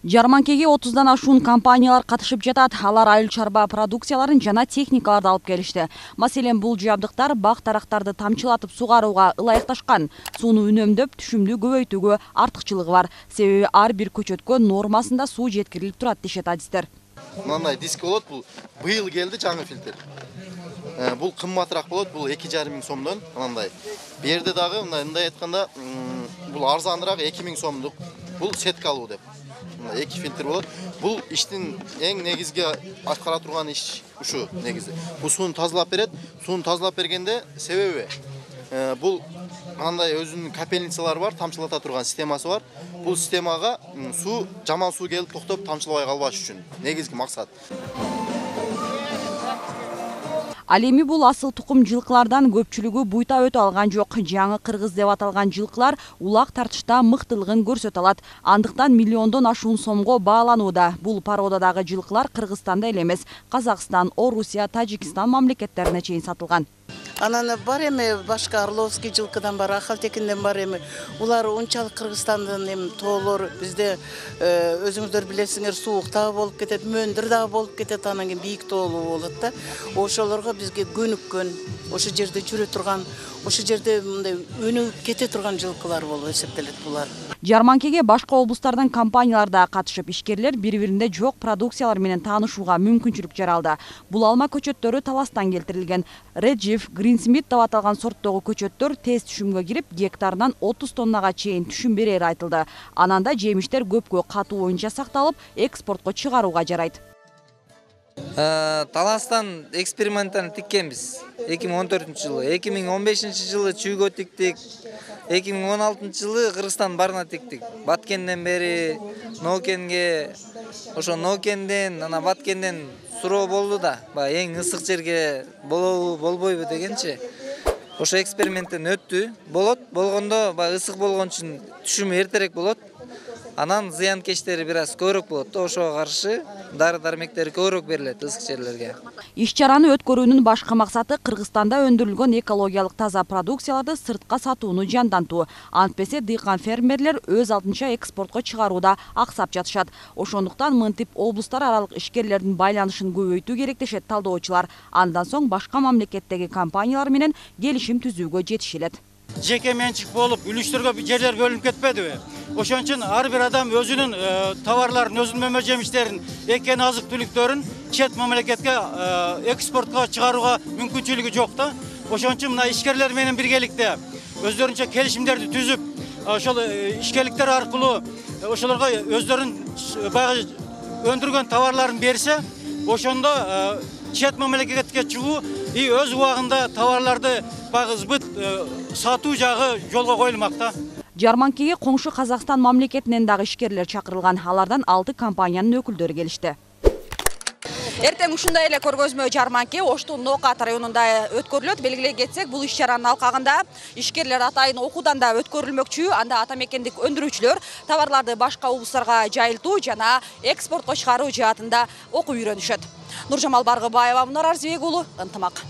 Жарманкеге 30-дан ашуун компаниялар катышып жатат. Алар айыл чарба продукцияларын жана техникаларды алып келишти. Маселен, бул жабдыктар бак тарактарды тамчылатып сугарууга ылайыкташкан. Сууну үнөмдөп, түшүмдү көбөйтүүгө артыкчылыгы бар. Себеби ар бир көчөткө нормасында суу жеткирилип турат дешет адистер. Мындай диск болот, бул быйыл келди жаңы фильтр. Бул кымбатыраак болот, бул 2,5 миң сомдон. Мындай. Бу жерде дагы мындай айтканда, бул арзаныраак 2 миң сомдук. Бул сеткалуу деп. 2 фильтр болот. Бул иштин эң негизги аткара турган иш ушу негизи. Бул сууну тазалап берет. Сууну тазалап бергенде себеби бул мындай өзүнүн капельницалары бар, тамчылата турган системасы бар. Бул системага суу, жаман суу келип токтоп тамчылабай калбаш үчүн негизги максат. Ал эми бул асыл тукум жылкылардан көпчүлүгү буйта өтө алган жок. Жаңы кыргыз деп аталган жылкылар улак тартышта мыктылыгын көрсөтө алат. Андыктан миллиондон ашуун сомго бааланууда. Бул породадагы жылкылар Кыргызстанда эле эмес, Казакстан, Орусия, Тажикстан мамлекеттерине чейин сатылган. Анан бар эми башка Орловский жылкыдан бар, Ахалтекинден бар эми. Улар унчалык Кыргызстандын эми тоолор бизде өзүңүздөр билесиңер, суук дагы болуп кетет, мөндүр дагы болуп кетет, анан кийин бийик тоолуу болот да. Ошолорго бизге көнүккөн, ошо жерде жүрө турган, ошо жерде мындай өнүгүп кете турган жылкылар болуп эсептелет булар. Жарманкеге башка облустардан компаниялар да катышып, ишкерлер бири-биринде жок продукциялар менен таанышууга мүмкүнчүлүк жаралды. Бул алма көчөттөрү Таластан келтирилген. Реджиф, Гринсмит деп аталган сорттогу көчөттөр тез түшүмгө кирип, гектарынан 30 тоннага чейин түшүм берери айтылды. Ананда жемиштер көпкө катуу боюнча сакталып, экспортко чыгарууга жарайт. Таластан эксперименталь тиккенбиз 2014-жылы, 2015-жылы чүйгө тиктик, 2016-жылы Кыргызстан барына тиктик. Баткенден бери Ноокенге, ошо Ноокенден, ана Баткенден суроо болду да, эң ысык жерге болбойбу дегенчи. Ошо эксперименттен өттү. Болот, болгондо ысык болгон үчүн түшүм эртерээк болот. Анан зыянкечтери бир аз көбүрөөк болот. Ошого каршы дары-дармектери көбүрөөк берилет ысык жерлерге. Иш-чараны өткөрүүнүн башкы максаты Кыргызстанда өндүрүлгөн экологиялык таза продукцияларды сыртка сатууну жандантуу. Антпесе дыйкан фермерлер өз алдынча экспортко чыгарууда аксап жатышат. Ошондуктан мынтип облустар аралык ишкерлердин байланышын көбөйтүү керек дешет талдоочулар. Андан соң башка мамлекеттеги компаниялар менен келишим түзүүгө жетишилет. Жеке менчик болуп, үлүштөргө жерлер бөлүнүп кетпедиби? Ошон үчүн ар бир адам өзүнүн товарларын, өзүнүн мөмө жемиштерин, экен азык-түлүктөрүн чет мамлекетке экспортко чыгарууга мүмкүнчүлүгү жок да. Ошон үчүн мына ишкерлер менен биргеликте өздөрүнчө келишимдерди түзүп, ошол ишкерликтер аркылуу ошолорго өздөрүнүн баягы өндүргөн товарларын берсе, ошондо чет мамлекетке чыгуу и өз убагында товарларды сбыт сатуу жагы жолго коюлмак. Жарманкеге коңшу Казакстан мамлекетинен дагы ишкерлер чакырылган. Алардан 6 компаниянын өкүлдөрү келишти. Эртең ушундай эле көргөзмө Жарманке Оштун Ноокат районунда өткөрүлөт. Белгилей кетсек, бул иш-чаранын алкагында ишкерлер атайын окуудан да өткөрүлмөкчү. Анда ата мекендик өндүрүүчүлөр товарларды башка облустарга жайылтуу жана экспортко чыгаруу жаатында окуп үйрөнүшөт. Нуржамал Баргыбаева, Мунар Арзбек уулу, Ынтымак.